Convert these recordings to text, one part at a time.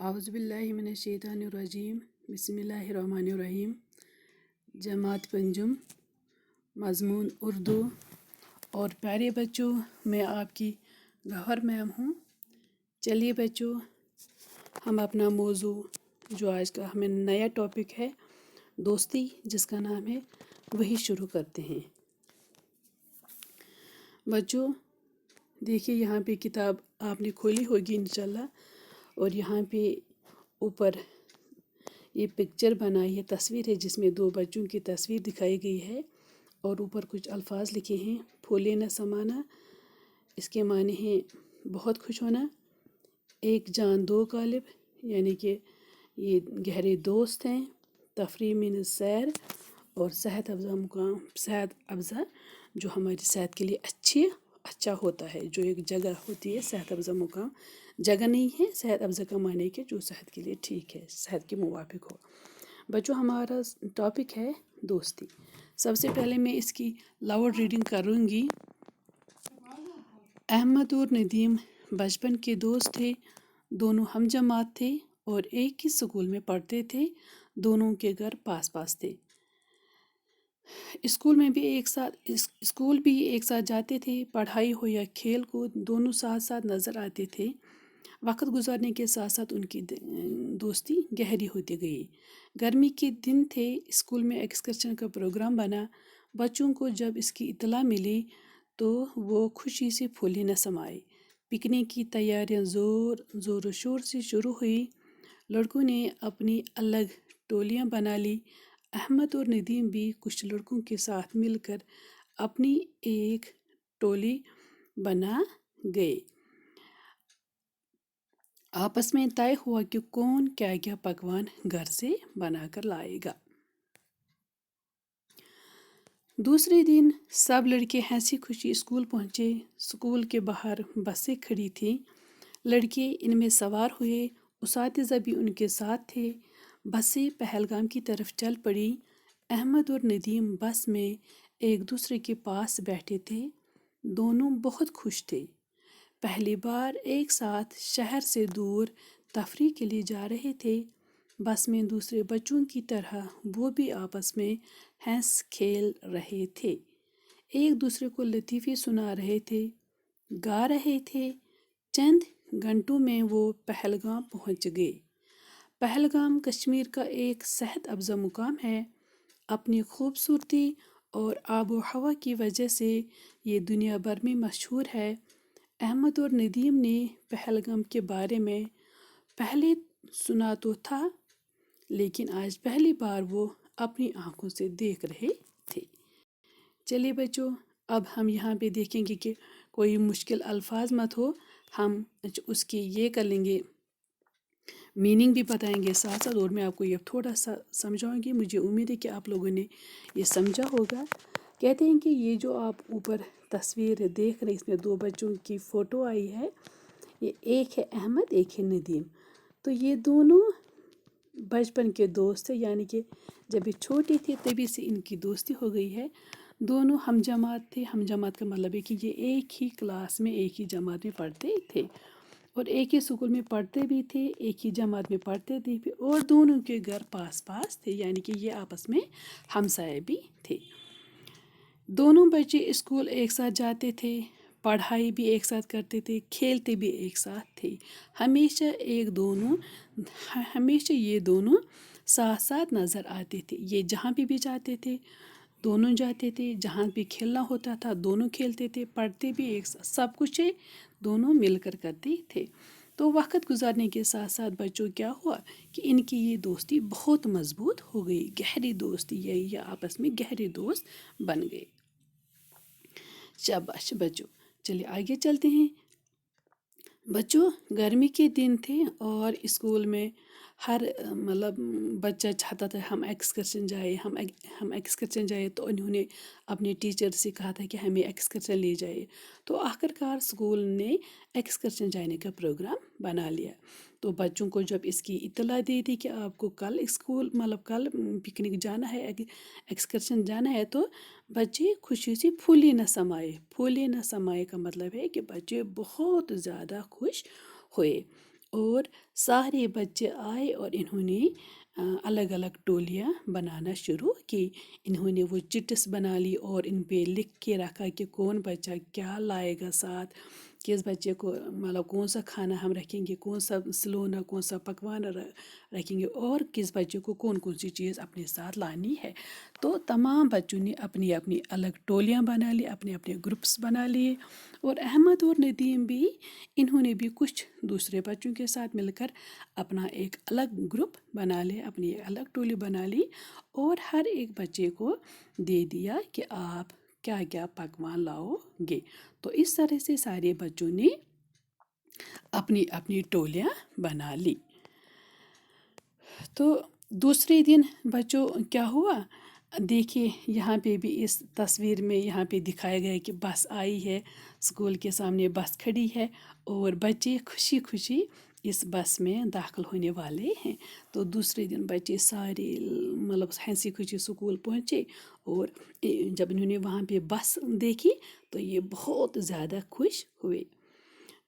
اعوذ باللہ من الشیطان الرجیم بسم اللہ الرحمن الرحیم۔ جماعت پنجم، مضمون اردو۔ اور پیارے بچوں، میں آپ کی گوہر میم ہوں۔ چلیے بچوں، ہم اپنا موضوع جو آج کا ہمیں نیا ٹاپک ہے دوستی، جس کا نام ہے، وہی شروع کرتے ہیں۔ بچوں دیکھیے، یہاں پہ کتاب آپ نے کھولی ہوگی انشاءاللہ، اور یہاں پہ اوپر یہ پکچر بنائی ہے، تصویر ہے جس میں دو بچوں کی تصویر دکھائی گئی ہے، اور اوپر کچھ الفاظ لکھے ہیں۔ پھولے نہ سمانا، اس کے معنی ہیں بہت خوش ہونا۔ ایک جان دو قالب، یعنی کہ یہ گہرے دوست ہیں۔ تفریح من سیر، اور صحت افزا مقام، صحت افزا جو ہماری صحت کے لیے اچھا ہوتا ہے، جو ایک جگہ ہوتی ہے صحت افزا مقام، جگہ نہیں ہے، صحت افزا کا معنی ہے کہ جو صحت کے لیے ٹھیک ہے، صحت کے موافق ہو۔ بچوں، ہمارا ٹاپک ہے دوستی۔ سب سے پہلے میں اس کی لاؤڈ ریڈنگ کروں گی۔ احمد اور ندیم بچپن کے دوست تھے، دونوں ہم جماعت تھے اور ایک ہی اسکول میں پڑھتے تھے۔ دونوں کے گھر پاس پاس تھے۔ اسکول بھی ایک ساتھ جاتے تھے۔ پڑھائی ہو یا کھیل کود، دونوں ساتھ ساتھ نظر آتے تھے۔ وقت گزارنے کے ساتھ ساتھ ان کی دوستی گہری ہوتی گئی۔ گرمی کے دن تھے، اسکول میں ایکسکرشن کا پروگرام بنا۔ بچوں کو جب اس کی اطلاع ملی تو وہ خوشی سے پھولے نہ سمائے۔ پکنک کی تیاریاں زور و شور سے شروع ہوئی۔ لڑکوں نے اپنی الگ ٹولیاں بنا لی۔ احمد اور ندیم بھی کچھ لڑکوں کے ساتھ مل کر اپنی ایک ٹولی بنا گئے۔ آپس میں طے ہوا کہ کون کیا کیا پکوان گھر سے بنا کر لائے گا۔ دوسرے دن سب لڑکے ہنسی خوشی اسکول پہنچے۔ اسکول کے باہر بسیں کھڑی تھیں، لڑکے ان میں سوار ہوئے، اساتذہ بھی ان کے ساتھ تھے۔ بسیں پہلگام کی طرف چل پڑی۔ احمد اور ندیم بس میں ایک دوسرے کے پاس بیٹھے تھے۔ دونوں بہت خوش تھے، پہلی بار ایک ساتھ شہر سے دور تفریح کے لیے جا رہے تھے۔ بس میں دوسرے بچوں کی طرح وہ بھی آپس میں ہنس کھیل رہے تھے، ایک دوسرے کو لطیفے سنا رہے تھے، گا رہے تھے۔ چند گھنٹوں میں وہ پہلگام پہنچ گئے۔ پہلگام کشمیر کا ایک صحت افزا مقام ہے۔ اپنی خوبصورتی اور آب و ہوا کی وجہ سے یہ دنیا بھر میں مشہور ہے۔ احمد اور ندیم نے پہلگام کے بارے میں پہلے سنا تو تھا، لیکن آج پہلی بار وہ اپنی آنکھوں سے دیکھ رہے تھے۔ چلیے بچوں، اب ہم یہاں پہ دیکھیں گے کہ کوئی مشکل الفاظ مت ہو، ہم اس کی یہ کر لیں گے، میننگ بھی بتائیں گے ساتھ ساتھ، اور میں آپ کو یہ تھوڑا سا سمجھاؤں گی۔ مجھے امید ہے کہ آپ لوگوں نے یہ سمجھا ہوگا۔ کہتے ہیں کہ یہ جو آپ اوپر تصویر دیکھ رہے ہیں، اس میں دو بچوں کی فوٹو آئی ہے، یہ ایک ہے احمد، ایک ہے ندیم۔ تو یہ دونوں بچپن کے دوست ہیں، یعنی کہ جب یہ چھوٹے تھے تبھی سے ان کی دوستی ہو گئی ہے۔ دونوں ہم جماعت تھے۔ ہم جماعت کا مطلب ہے کہ یہ ایک ہی کلاس میں، ایک ہی جماعت میں پڑھتے تھے، اور ایک ہی اسکول میں پڑھتے بھی تھے، ایک ہی جماعت میں پڑھتے تھے، اور دونوں کے گھر پاس پاس تھے، یعنی کہ یہ آپس میں ہمسائے بھی تھے۔ دونوں بچے اسکول ایک ساتھ جاتے تھے، پڑھائی بھی ایک ساتھ کرتے تھے، کھیلتے بھی ایک ساتھ تھے۔ ہمیشہ یہ دونوں ساتھ ساتھ نظر آتے تھے۔ یہ جہاں بھی جاتے تھے دونوں جاتے تھے، جہاں بھی کھیلنا ہوتا تھا دونوں کھیلتے تھے، پڑھتے بھی ایک ساتھ، سب کچھ دونوں مل کر کرتے تھے۔ تو وقت گزارنے کے ساتھ ساتھ بچوں کیا ہوا کہ ان کی یہ دوستی بہت مضبوط ہو گئی، گہری دوستی، یہ آپس میں گہرے دوست بن گئے۔ شاباش بچوں، چلیے آگے چلتے ہیں۔ بچوں، گرمی کے دن تھے اور اسکول میں ہر بچہ چاہتا تھا ہم ایکسکرشن جائے، تو انہوں نے اپنے ٹیچر سے کہا تھا کہ ہمیں ایکسکرشن لے جائے۔ تو آخرکار اسکول نے ایکسکرشن جانے کا پروگرام بنا لیا۔ تو بچوں کو جب اس کی اطلاع دے دی کہ آپ کو کل کل پکنک جانا ہے، ایکسکرشن جانا ہے، تو بچے خوشی سے پھولے نہ سمائے۔ پھولے نہ سمائے کا مطلب ہے کہ بچے بہت زیادہ خوش ہوئے، اور سارے بچے آئے اور انہوں نے الگ الگ ٹولیاں بنانا شروع کی۔ انہوں نے وہ چٹس بنا لی اور ان پہ لکھ کے رکھا کہ کون بچہ کیا لائے گا ساتھ، کس بچے کو مطلب کون سا کھانا ہم رکھیں گے، کون سا سلونا، کون سا پکوان رکھیں گے، اور کس بچے کو کون کون سی چیز اپنے ساتھ لانی ہے۔ تو تمام بچوں نے اپنی اپنی الگ ٹولیاں بنا لی، اپنے اپنے گروپس بنا لیے، اور احمد اور ندیم بھی انہوں نے بھی کچھ دوسرے بچوں کے ساتھ مل کر اپنا ایک الگ گروپ بنا لے، اپنی ایک الگ ٹولی بنا لی، اور ہر ایک بچے کو دے دیا کہ آپ کیا کیا پکوان لاؤ گے۔ تو اس طرح سے سارے بچوں نے اپنی اپنی ٹولیاں بنا لی۔ تو دوسرے دن بچوں کیا ہوا، دیکھیے یہاں پہ بھی اس تصویر میں یہاں پہ دکھایا گیا ہے کہ بس آئی ہے، اسکول کے سامنے بس کھڑی ہے، اور بچے خوشی خوشی اس بس میں داخل ہونے والے ہیں۔ تو دوسرے دن بچے سارے مطلب ہنسی خوشی اسکول پہنچے، اور جب انہوں نے وہاں پہ بس دیکھی تو یہ بہت زیادہ خوش ہوئے۔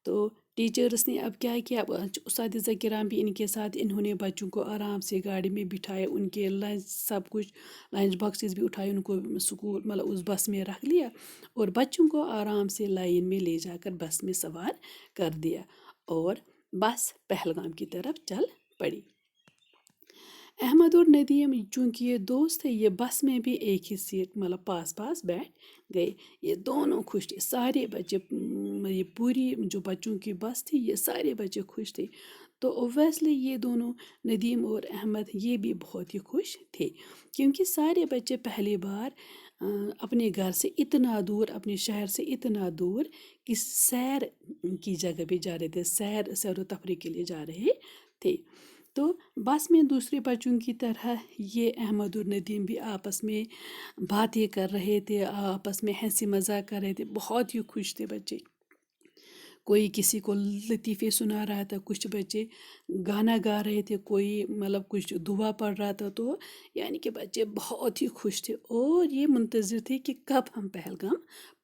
تو ٹیچرس نے اب کیا کیا، اب اساتذہ کرام بھی ان کے ساتھ، انہوں نے بچوں کو آرام سے گاڑی میں بٹھائے، ان کے لنچ سب کچھ لنچ باکسز بھی اٹھائے، ان کو اسکول مطلب اس بس میں رکھ لیا، اور بچوں کو آرام سے لائن میں لے جا کر بس میں سوار کر دیا، اور بس پہلگام کی طرف چل پڑی۔ احمد اور ندیم چونکہ یہ دوست تھے، یہ بس میں بھی ایک ہی سیٹ مطلب پاس پاس بیٹھ گئے۔ یہ دونوں خوش تھے، سارے بچے، یہ پوری جو بچوں کی بس تھی یہ سارے بچے خوش تھے۔ تو اویسلی یہ دونوں ندیم اور احمد یہ بھی بہت ہی خوش تھے، کیونکہ سارے بچے پہلی بار اپنے گھر سے اتنا دور، اپنے شہر سے اتنا دور کس سیر کی جگہ پہ جا رہے تھے، سیر و تفریح کے لیے جا رہے تھے۔ تو بس میں دوسرے بچوں کی طرح یہ احمد اور ندیم بھی آپس میں باتیں کر رہے تھے، آپس میں ہنسی مذاق کر رہے تھے، بہت ہی خوش تھے بچے۔ کوئی کسی کو لطیفے سنا رہا تھا، کچھ بچے گانا گا رہے تھے، کوئی مطلب کچھ دعا پڑھ رہا تھا، تو یعنی کہ بچے بہت ہی خوش تھے، اور یہ منتظر تھے کہ کب ہم پہلگام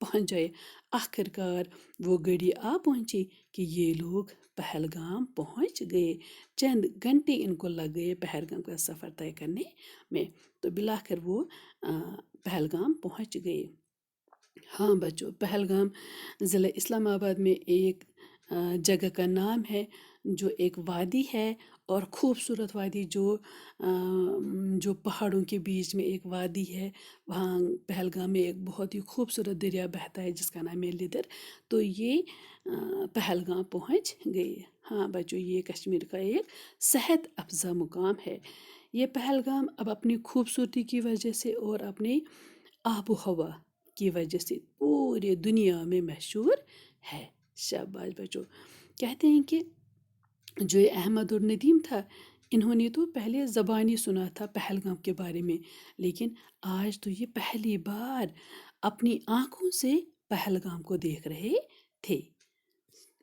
پہنچ جائے۔ آخر کار وہ گھڑی آ پہنچی کہ یہ لوگ پہلگام پہنچ گئے۔ چند گھنٹے ان کو لگ گئے پہلگام کا سفر طے کرنے میں، تو بالآخر وہ پہلگام پہنچ گئے۔ ہاں بچوں، پہلگام ضلع اسلام آباد میں ایک جگہ کا نام ہے، جو ایک وادی ہے، اور خوبصورت وادی جو پہاڑوں کے بیچ میں ایک وادی ہے، وہاں پہلگام میں ایک بہت ہی خوبصورت دریا بہتا ہے جس کا نام ہے لیدر۔ تو یہ پہلگام پہنچ گئے۔ ہاں بچوں، یہ کشمیر کا ایک صحت افزا مقام ہے۔ یہ پہلگام اب اپنی خوبصورتی کی وجہ سے اور اپنی آب و ہوا کی وجہ سے پورے دنیا میں مشہور ہے۔ شاباش بچوں۔ کہتے ہیں کہ جو یہ احمد اور ندیم تھا، انہوں نے تو پہلے زبانی سنا تھا پہلگام کے بارے میں، لیکن آج تو یہ پہلی بار اپنی آنکھوں سے پہلگام کو دیکھ رہے تھے۔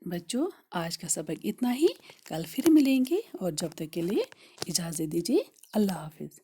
بچوں، آج کا سبق اتنا ہی، کل پھر ملیں گے، اور جب تک کے لیے اجازت دیجیے، اللہ حافظ۔